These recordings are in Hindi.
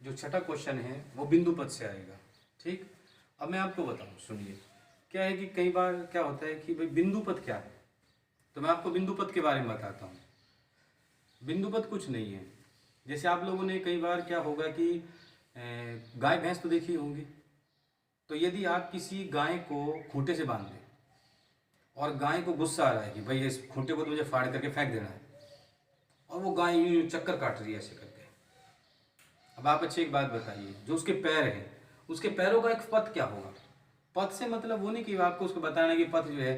जो छठा क्वेश्चन है वो बिंदु पद से आएगा। ठीक, अब मैं आपको बताऊं, सुनिए। क्या है कि कई बार क्या होता है कि भाई बिंदु पद क्या है, तो मैं आपको बिंदु पद के बारे में बताता हूँ। बिंदु पद कुछ नहीं है। जैसे आप लोगों ने कई बार क्या होगा कि गाय भैंस तो देखी होंगी, तो यदि आप किसी गाय को खूंटे से बांध दें और गाय को गुस्सा आ रहा है कि भाई इस खूंटे को तो मुझे फाड़ करके फेंक देना है, और वो गाय यूं चक्कर काट रही है ऐसे करके। अब आप अच्छी एक बात बताइए, जो उसके पैर है उसके पैरों का एक पथ क्या होगा? पथ से मतलब वो नहीं कि आपको उसको बताना कि पथ जो है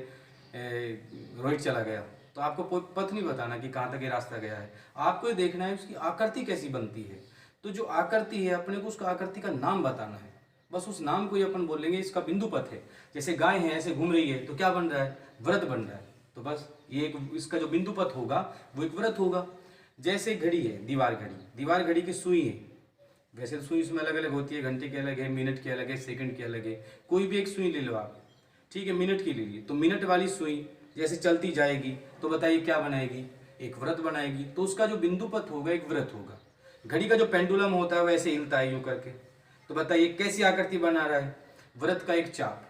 रोहित चला गया, तो आपको पथ नहीं बताना कि कहाँ तक ये रास्ता गया है। आपको ये देखना है उसकी आकृति कैसी बनती है। तो जो आकृति है अपने को उसका आकृति का नाम बताना है। बस उस नाम को ही अपन बोलेंगे इसका बिंदु पथ है। जैसे गाय है ऐसे घूम रही है तो क्या बन रहा है? व्रत बन रहा है। तो बस ये एक इसका जो बिंदु पथ होगा वो एक व्रत होगा। जैसे घड़ी है, दीवार घड़ी की सुई है। वैसे तो सुई उसमें अलग अलग होती है, घंटे की अलग है, मिनट की अलग है, सेकंड की अलग है। कोई भी एक सुई ले लो आप, ठीक है, मिनट की ले लीजिए। तो मिनट वाली सुई जैसे चलती जाएगी तो बताइए क्या बनाएगी? एक व्रत बनाएगी। तो उसका जो बिंदु पथ होगा एक व्रत होगा। घड़ी का जो पेंडुलम होता है वैसे हिलता है यूं करके, तो बताइए कैसी आकृति बना रहा है? व्रत का एक चाप।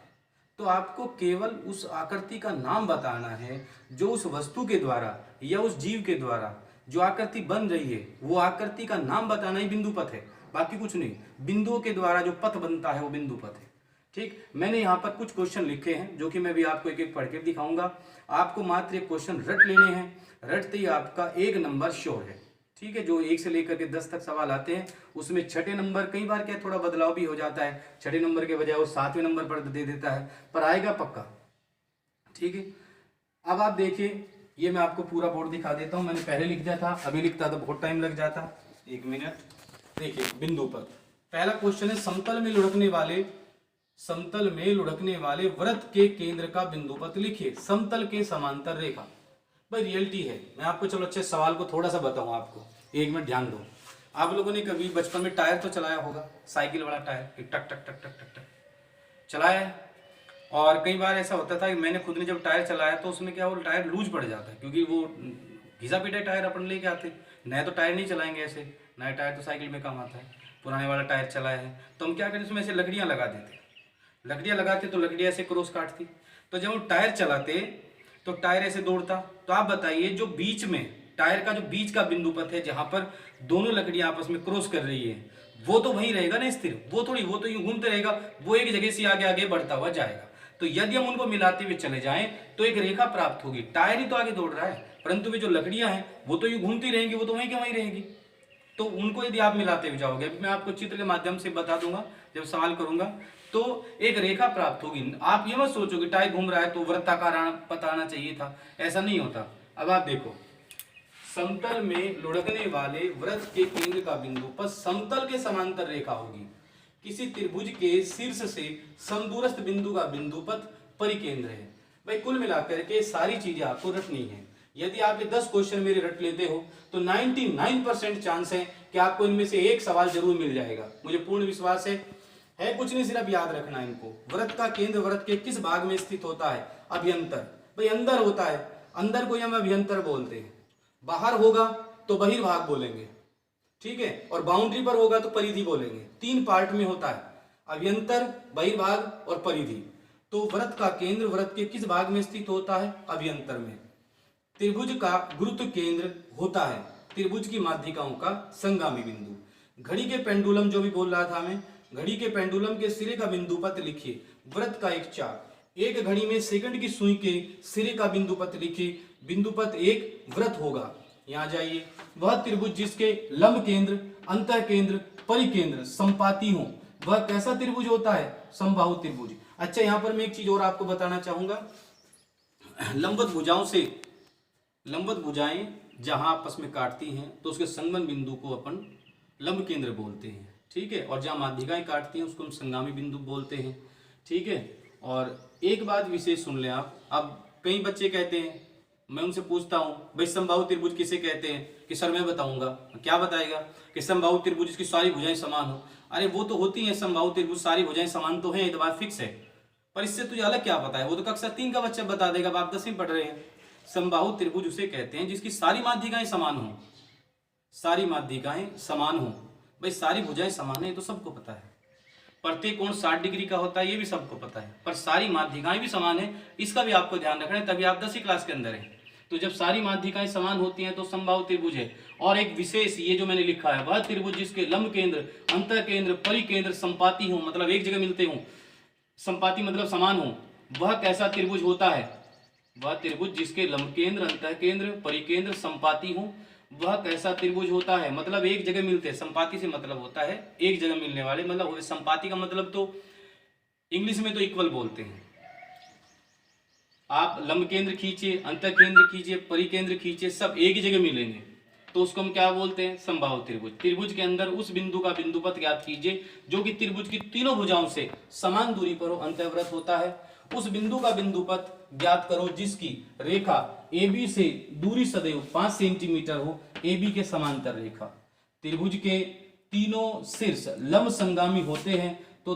तो आपको केवल उस आकृति का नाम बताना है जो उस वस्तु के द्वारा या उस जीव के द्वारा जो आकृति बन रही है, वो आकृति का नाम बताना ही बिंदु पथ है, बाकी कुछ नहीं। बिंदुओं के द्वारा जो पथ बनता है वो बिंदु पथ है। ठीक, मैंने यहाँ पर कुछ क्वेश्चन लिखे हैं जो कि मैं भी आपको एक एक पढ़ के दिखाऊंगा। आपको मात्र एक क्वेश्चन रट लेने हैं, रटते ही आपका 1 नंबर श्योर है। ठीक है, जो 1 से लेकर के 10 तक सवाल आते हैं उसमें छठे नंबर कई बार क्या थोड़ा बदलाव भी हो जाता है, छठे नंबर के बजाय वो 7वें नंबर पर दे देता है, पर आएगा पक्का। ठीक है, अब आप देखिए, ये मैं आपको पूरा बोर्ड दिखा देता हूँ। मैंने पहले लिख दिया था, अभी लिखता तो बहुत टाइम लग जाता। 1 मिनट। देखिए बिंदु पथ, पहला क्वेश्चन है समतल में लुढ़कने वाले वृत्त के केंद्र का बिंदु पथ लिखिए। समतल के समांतर रेखा, भाई रियलिटी है। मैं आपको चलो अच्छे सवाल को थोड़ा सा बताऊं आपको, 1 मिनट ध्यान दो। आप लोगों ने कभी बचपन में टायर तो चलाया होगा, साइकिल वाला टायर, टक टक टक टक टक टक चलाया है। और कई बार ऐसा होता था कि मैंने खुद ने जब टायर चलाया तो उसमें क्या वो टायर लूज पड़ जाता है, क्योंकि वो घिसा पिटा टायर अपन लेके आते। नए तो टायर नहीं चलाएंगे ऐसे, नया टायर तो साइकिल में काम आता है। पुराने वाला टायर चलाया है तो हम क्या करें, उसमें ऐसे लकड़ियाँ लगा देते। लकड़ियाँ लगाते तो लकड़ियाँ ऐसे क्रॉस काटती, तो जब हम टायर चलाते तो टायर ऐसे दौड़ता। तो आप बताइए जो बीच में टायर का जो बीच का बिंदु पथ है जहां पर दोनों लकड़ियां आपस में क्रॉस कर रही है, वो तो वहीं रहेगा ना स्थिर, वो थोड़ी, वो तो यूं घूमते रहेगा, वो एक जगह से आगे आगे बढ़ता हुआ जाएगा। तो यदि हम उनको मिलाते हुए चले जाएं तो एक रेखा प्राप्त होगी। टायर ही तो आगे दौड़ रहा है, परंतु वे जो लकड़ियां हैं वो तो यूं घूमती रहेंगी, वो तो वहीं के वहीं रहेगी। तो उनको यदि आप मिलाते हुए जाओगे, अभी मैं आपको चित्र के माध्यम से बता दूंगा जब सवाल करूंगा, तो एक रेखा प्राप्त होगी। आप ये मत सोचो कि टायर घूम रहा है तो वृत्ताकार पता आना चाहिए था, ऐसा नहीं होता। अब आप देखो, समतल में लुढ़कने वाले वृत्त के केंद्र का बिंदु पर समतल के समांतर रेखा होगी। किसी त्रिभुज के शीर्ष से समदूरस्थ बिंदु का बिंदु पथ परिकेंद्र है। भाई कुल मिलाकर के सारी चीजें आपको रटनी है। यदि आप ये 10 क्वेश्चन मेरे रट लेते हो तो 99% चांस है कि आपको इनमें से एक सवाल जरूर मिल जाएगा, मुझे पूर्ण विश्वास है कुछ नहीं, सिर्फ याद रखना है इनको। वृत्त का केंद्र वृत्त के किस भाग में स्थित होता है? अभ्यंतर। भाई अंदर होता है, अंदर को हम अभ्यंतर बोलते हैं। बाहर होगा तो बहिर्भाग बोलेंगे, ठीक है, और बाउंड्री पर होगा तो परिधि बोलेंगे। 3 पार्ट में होता है, अभ्यंतर, बहिर्भाग और परिधि। तो वृत्त का केंद्र वृत्त के किस भाग में स्थित होता है? अभ्यंतर में। त्रिभुज का गुरुत्व केंद्र होता है त्रिभुज की माध्यिकाओं का संगामी बिंदु। घड़ी के पेंडुलम जो भी बोल रहा था मैं, घड़ी के पेंडुलम के सिरे का बिंदु पथ लिखिए। वृत्त का एक चाप, एक घड़ी में सेकंड की सुई के सिरे का बिंदु पथ लिखिए। बिंदु पथ एक व्रत होगा। यहाँ जाइए, वह त्रिभुज जिसके लंब केंद्र, अंतः केंद्र, परिकेंद्र संपाती हो, वह कैसा त्रिभुज होता है? समबाहु त्रिभुज। अच्छा, यहाँ पर मैं एक चीज और आपको बताना चाहूंगा। लंबवत भुजाएं जहां आपस में काटती हैं तो उसके संगमन बिंदु को अपन लंब केंद्र बोलते हैं, ठीक है, और जहां माध्यिकाएं काटती हैं उसको हम संगामी बिंदु बोलते हैं, ठीक है। और एक बात विशेष सुन लें आप, अब कई बच्चे कहते हैं, मैं उनसे पूछता हूं भाई समबाहु त्रिभुज किसे कहते हैं? कि सर मैं बताऊंगा। क्या बताएगा? कि समबाहु त्रिभुज जिसकी सारी भुजाएं समान हो। अरे वो तो होती है समबाहु त्रिभुज, सारी भुजाएं समान तो है, ये बात फिक्स है, पर इससे तुझे अलग क्या पता है? वो तो कक्षा 3 का बच्चा बता देगा, आप 10वीं पढ़ रहे हैं। समबाहु त्रिभुज उसे कहते हैं जिसकी सारी माध्यिकाएं समान हो, सारी माध्यिकाएं समान हो। भाई सारी भुजाएं समान है ये तो सबको पता है, प्रत्येक कोण 60 डिग्री का होता है ये भी सबको पता है, पर सारी माध्यिकाएं भी समान है इसका भी आपको ध्यान रखना है, तभी आप 10वीं क्लास के अंदर हैं। तो जब सारी माध्यिकाएं समान होती हैं तो समबाहु त्रिभुज है। और एक विशेष ये जो मैंने लिखा है, वह त्रिभुज जिसके लंब केंद्र, अंत केंद्र, परिकेंद्र संपाती हो, मतलब एक जगह मिलते हो, संपाती मतलब समान हो, वह कैसा त्रिभुज होता है? वह त्रिभुज जिसके लंब केंद्र, अंत केंद्र, परिकेंद्र संपाती हो, वह कैसा त्रिभुज होता है? मतलब एक जगह मिलते हैं, संपाती से मतलब होता है एक जगह मिलने वाले, मतलब संपाती का मतलब तो इंग्लिश में तो इक्वल बोलते हैं। आप लंब केंद्र खींचिए, अंत केंद्र खींचिए, परिकेंद्र खींचिए, सब एक ही जगह मिलेंगे तो उसको हम क्या बोलते हैं? समबाहु त्रिभुज। त्रिभुज के अंदर उस बिंदु का बिंदुपथ ज्ञात कीजिए जो कि त्रिभुज की तीनों भुजाओं से समान दूरी पर हो, अंतःवृत्त होता है। उस बिंदु का बिंदुपथ ज्ञात करो जिसकी रेखा AB से दूरी सदैव 5 सेंटीमीटर हो, AB के समांतर रेखा। त्रिभुज के तीनों शीर्ष लंब संगामी होते हैं तो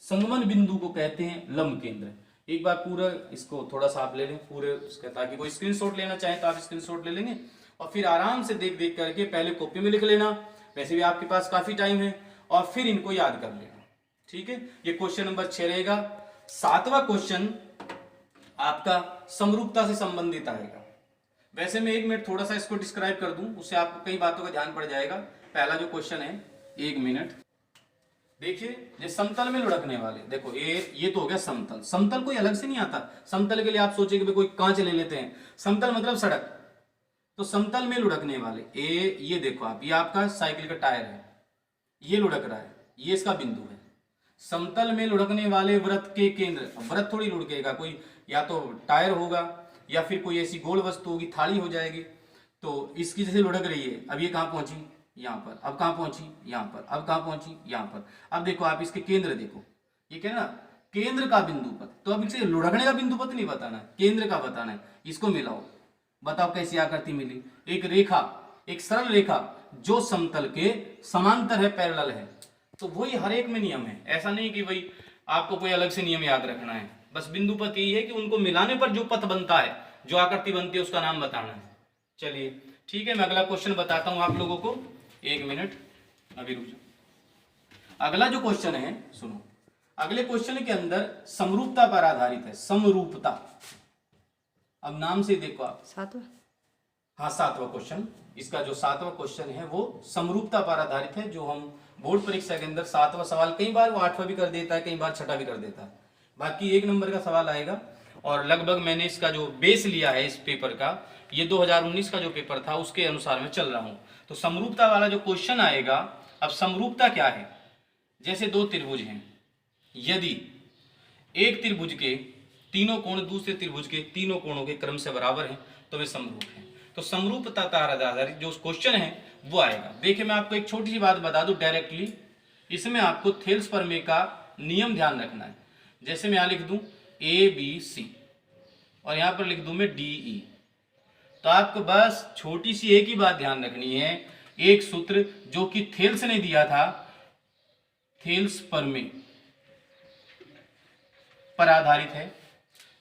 संगमन बिंदु को कहते हैं लंब केंद्र। एक बार पूरा इसको थोड़ा सा आप ले लें पूरे उसका, ताकि कोई स्क्रीनशॉट लेना चाहे तो आप स्क्रीनशॉट ले लेंगे और फिर आराम से देख देख करके पहले कॉपी में लिख लेना, वैसे भी आपके पास काफी टाइम है, और फिर इनको याद कर लेना। ठीक है, ये क्वेश्चन नंबर 6 रहेगा। 7वां क्वेश्चन आपका समरूपता से संबंधित आएगा। वैसे मैं 1 मिनट थोड़ा सा इसको डिस्क्राइब कर दूं, उससे आपको कई बातों का ध्यान पड़ जाएगा। पहला जो क्वेश्चन है, 1 मिनट देखिए, ये समतल में लुढ़कने वाले, देखो ये तो हो गया समतल। समतल कोई अलग से नहीं आता। समतल के लिए आप सोचेंगे कोई कांच ले लेते हैं, समतल मतलब सड़क। तो समतल में लुढ़कने वाले ये देखो आप, ये आपका साइकिल का टायर है, ये लुढ़क रहा है, ये इसका बिंदु है। समतल में लुढ़कने वाले वृत्त के केंद्र, वृत्त थोड़ी लुढ़केगा, कोई या तो टायर होगा या फिर कोई ऐसी गोल वस्तु होगी, थाली हो जाएगी। तो इसकी जैसे लुढ़क रही है, अब ये कहाँ पहुंची? यहाँ पर। अब कहाँ पहुंची? यहाँ पर। अब कहाँ पहुंची? यहाँ पर। अब देखो आप इसके केंद्र देखो, ये क्या है ना, केंद्र का बिंदुपथ। तो अब इसे लुढ़कने का बिंदुपथ नहीं बताना है, केंद्र का बताना है। इसको मिलाओ, बताओ कैसी आकृति मिली? एक रेखा, एक सरल रेखा जो समतल के समांतर है, पैरेलल है। तो वही हर एक में नियम है, ऐसा नहीं कि भाई आपको कोई अलग से नियम याद रखना है। बस बिंदुपथ यही है कि उनको मिलाने पर जो पथ बनता है, जो आकृति बनती है, उसका नाम बताना है। चलिए ठीक है, मैं अगला क्वेश्चन बताता हूं आप लोगों को। 1 मिनट अभी रुक जाओ। अगला जो क्वेश्चन है सुनो, अगले क्वेश्चन के अंदर समरूपता पर आधारित है। समरूपता, अब नाम से देखो आप, 7वां, हाँ 7वां क्वेश्चन। इसका जो 7वां क्वेश्चन है वो समरूपता पर आधारित है। जो हम बोर्ड परीक्षा के अंदर 7वां सवाल, कई बार वो 8वां भी कर देता है, कई बार 6वां भी कर देता है, बाकी 1 नंबर का सवाल आएगा। और लगभग मैंने इसका जो बेस लिया है इस पेपर का, ये 2019 का जो पेपर था उसके अनुसार मैं चल रहा हूं। तो समरूपता वाला जो क्वेश्चन आएगा, अब समरूपता क्या है? जैसे 2 त्रिभुज हैं, यदि एक त्रिभुज के तीनों कोण दूसरे त्रिभुज के तीनों कोणों के क्रम से बराबर हैं तो वे समरूप हैं। तो समरूपता पर आधारित जो क्वेश्चन है वो आएगा। देखिए मैं आपको एक छोटी सी बात बता दूं डायरेक्टली, इसमें आपको थेल्स प्रमेय का नियम ध्यान रखना है। जैसे मैं यहां लिख दूं ABC और यहां पर लिख दूं मैं DE, तो आपको बस छोटी सी एक ही बात ध्यान रखनी है, एक सूत्र जो कि थेल्स ने दिया था, थेल्स प्रमेय पर आधारित है।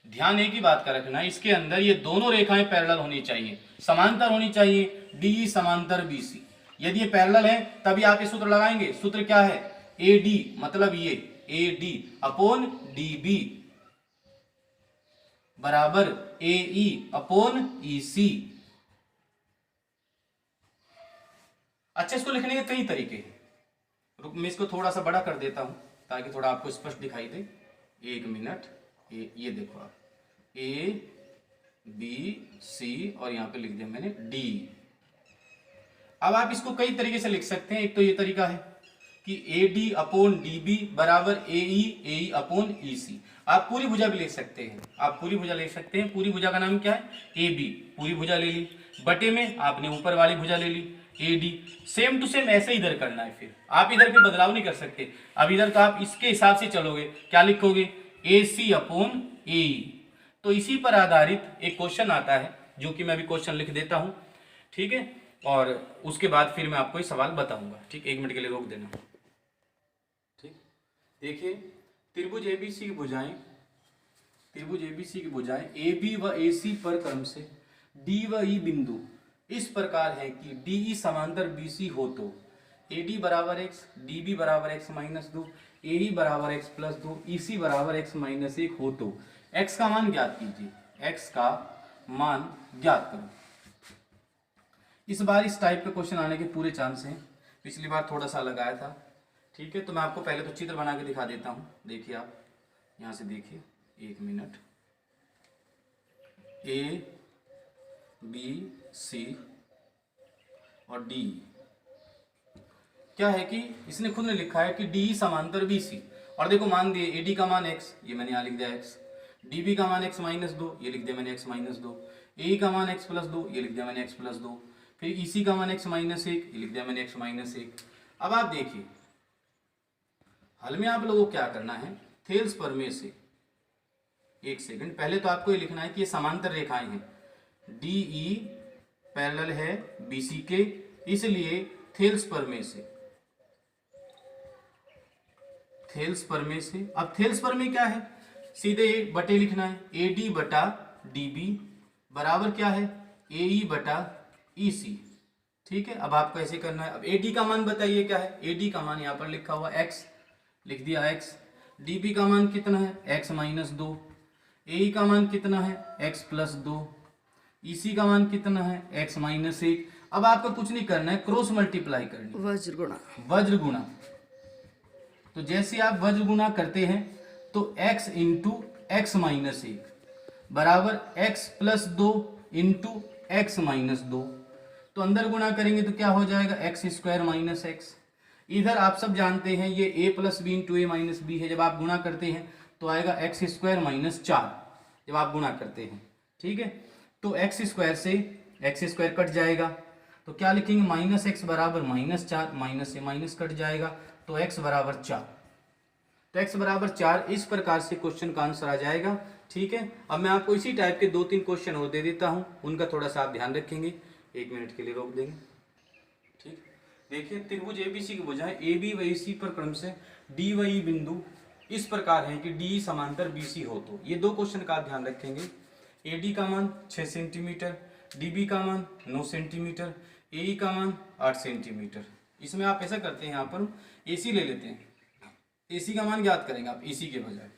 ध्यान एक ही बात का रखना है, इसके अंदर ये दोनों रेखाएं पैरेलल होनी चाहिए, समांतर होनी चाहिए। DE समांतर BC, यदि ये पैरेलल है तभी आप ये सूत्र लगाएंगे। सूत्र क्या है? AD मतलब ये AD अपॉन DB बराबर AE अपॉन EC। अच्छा, इसको लिखने के कई तरीके हैं, रुक मैं इसको थोड़ा सा बड़ा कर देता हूं ताकि थोड़ा आपको स्पष्ट दिखाई दे। 1 मिनट, ये देखो आप ABC और यहां पे लिख दिया मैंने D। अब आप इसको कई तरीके से लिख सकते हैं। एक तो ये तरीका है कि AD अपॉन DB बराबर AE अपॉन EC। आप पूरी भुजा भी लिख सकते हैं, आप पूरी भुजा ले सकते हैं। पूरी भुजा का नाम क्या है? AB। पूरी भुजा ले ली, बटे में आपने ऊपर वाली भुजा ले ली AD। सेम टू सेम ऐसे इधर करना है, फिर आप इधर पे बदलाव नहीं कर सकते। अब इधर का आप इसके हिसाब से चलोगे, क्या लिखोगे? AC upon AE। तो इसी पर आधारित एक क्वेश्चन आता है जो कि मैं अभी क्वेश्चन लिख देता हूं, ठीक है, और उसके बाद फिर मैं आपको ये सवाल बताऊंगा। ठीक, 1 मिनट के लिए रोक देना। ठीक, देखिए त्रिभुज ABC की भुजाएं, त्रिभुज ABC की भुजाएं AB व AC पर क्रम से D व E बिंदु इस प्रकार है कि DE समांतर BC हो तो ए डी बराबर एक्स, डी बी बराबर एक्स माइनस 2, ए ई बराबर एक्स प्लस 2, ई सी बराबर एक्स माइनस 1 हो तो एक्स का मान ज्ञात कीजिए, एक्स का मान ज्ञात करो। इस बार इस टाइप के क्वेश्चन आने के पूरे चांस हैं, पिछली बार थोड़ा सा लगाया था। ठीक है, तो मैं आपको पहले तो चित्र बना के दिखा देता हूँ। देखिए आप यहाँ से देखिए, 1 मिनट, ए बी सी और डी। क्या है कि इसने खुद ने लिखा है कि डी समांतर बी सी, और देखो मान दिए ए डी का मान एक्स, ये मैंने यहाँ लिख दिया एक्स, डी बी का मान एक्स माइनस 2, ये लिख दिया मैंने एक्स माइनस 2, ए का मान एक्स प्लस 2, ये लिख दिया मैंने एक्स प्लस 2, फिर ई सी का मान एक्स माइनस 1, ये लिख दिया मैंने एक्स माइनस 1। अब आप देखिए हल में आप लोगों को क्या करना है, थेल्स प्रमेय से, एक सेकंड, पहले तो आपको ये लिखना है कि ये समांतर रेखाएं हैं, डी ई पैरेलल है बी सी के, इसलिए थेल्स प्रमेय से, थेल्स प्रमेय से। अब थेल्स प्रमेय क्या है, सीधे बटे लिखना है, ए डी बटा डी बी बराबर क्या है, ए ई बटा ई सी। ठीक है, अब आपको ऐसे करना है। अब ए डी का मान बताइए क्या है, ए डी का मान यहाँ पर लिखा हुआ एक्स, लिख दिया एक्स, डी बी का मान कितना है, एक्स माइनस 2, ए ई का मान कितना है, एक्स प्लस 2, ई सी का मान कितना है, एक्स माइनस 1। अब आपको कुछ नहीं करना है, क्रॉस मल्टीप्लाई करनी, वज्र गुणा, वज्र गुणा। तो जैसे आप वज्र गुणा करते हैं तो x इंटू एक्स माइनस 1 बराबर x plus 2 into x minus 2, तो अंदर गुणा करेंगे तो क्या हो जाएगा, एक्स स्क्वायर माइनस एक्स। इधर आप सब जानते हैं ये a plus B into A minus B है, जब आप गुणा करते हैं तो आएगा एक्स स्क्वायर माइनस 4 जब आप गुणा करते हैं। ठीक है, तो एक्स स्क्वायर से एक्स स्क्वायर कट जाएगा, तो क्या लिखेंगे, माइनस एक्स बराबर माइनस 4, माइनस से माइनस कट जाएगा तो x बराबर 4, तो x बराबर 4। इस प्रकार से क्वेश्चन का आंसर आ जाएगा। ठीक है, अब मैं आपको इसी टाइप के 2-3 क्वेश्चन और दे देता हूं, उनका थोड़ा सा आप ध्यान रखेंगे, 1 मिनट के लिए रोक देंगे। ठीक, देखिए त्रिभुज एबीसी की भुजाएं ए बी व ए सी पर क्रम से डी व ई बिंदु इस प्रकार है कि डी समांतर बी सी हो तो, ये 2 क्वेश्चन का आप ध्यान रखेंगे। ए डी का मान 6 सेंटीमीटर, डी बी का मान 9 सेंटीमीटर, ए ई का मान 8 सेंटीमीटर। इसमें आप ऐसा करते हैं, यहाँ पर AC ले लेते हैं, AC का मान ज्ञात करेंगे आप AC के बजाय।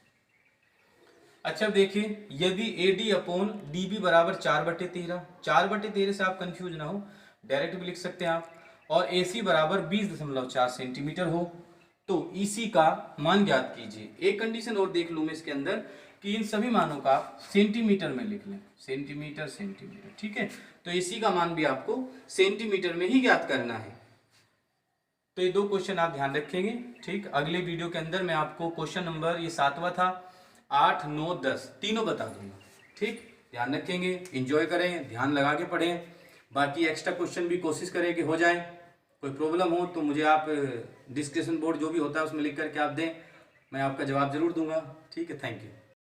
अच्छा देखिए, यदि AD अपॉन DB बराबर 4/13, 4/13 से आप कंफ्यूज ना हो, डायरेक्ट भी लिख सकते हैं आप, और AC बराबर 20.4 सेंटीमीटर हो तो EC का मान ज्ञात कीजिए। एक कंडीशन और देख लूँ मैं इसके अंदर कि इन सभी मानों का आप सेंटीमीटर में लिख लें, सेंटीमीटर सेंटीमीटर। ठीक है, तो AC का मान भी आपको सेंटीमीटर में ही ज्ञात करना है। तो ये 2 क्वेश्चन आप ध्यान रखेंगे। ठीक, अगले वीडियो के अंदर मैं आपको क्वेश्चन नंबर, ये 7वां था, 8, 9, 10 तीनों बता दूंगा। ठीक, ध्यान रखेंगे, एंजॉय करें, ध्यान लगा के पढ़ें, बाकी एक्स्ट्रा क्वेश्चन भी कोशिश करें कि हो जाए। कोई प्रॉब्लम हो तो मुझे आप डिस्कशन बोर्ड जो भी होता है उसमें लिख करके आप दें, मैं आपका जवाब जरूर दूंगा। ठीक है, थैंक यू।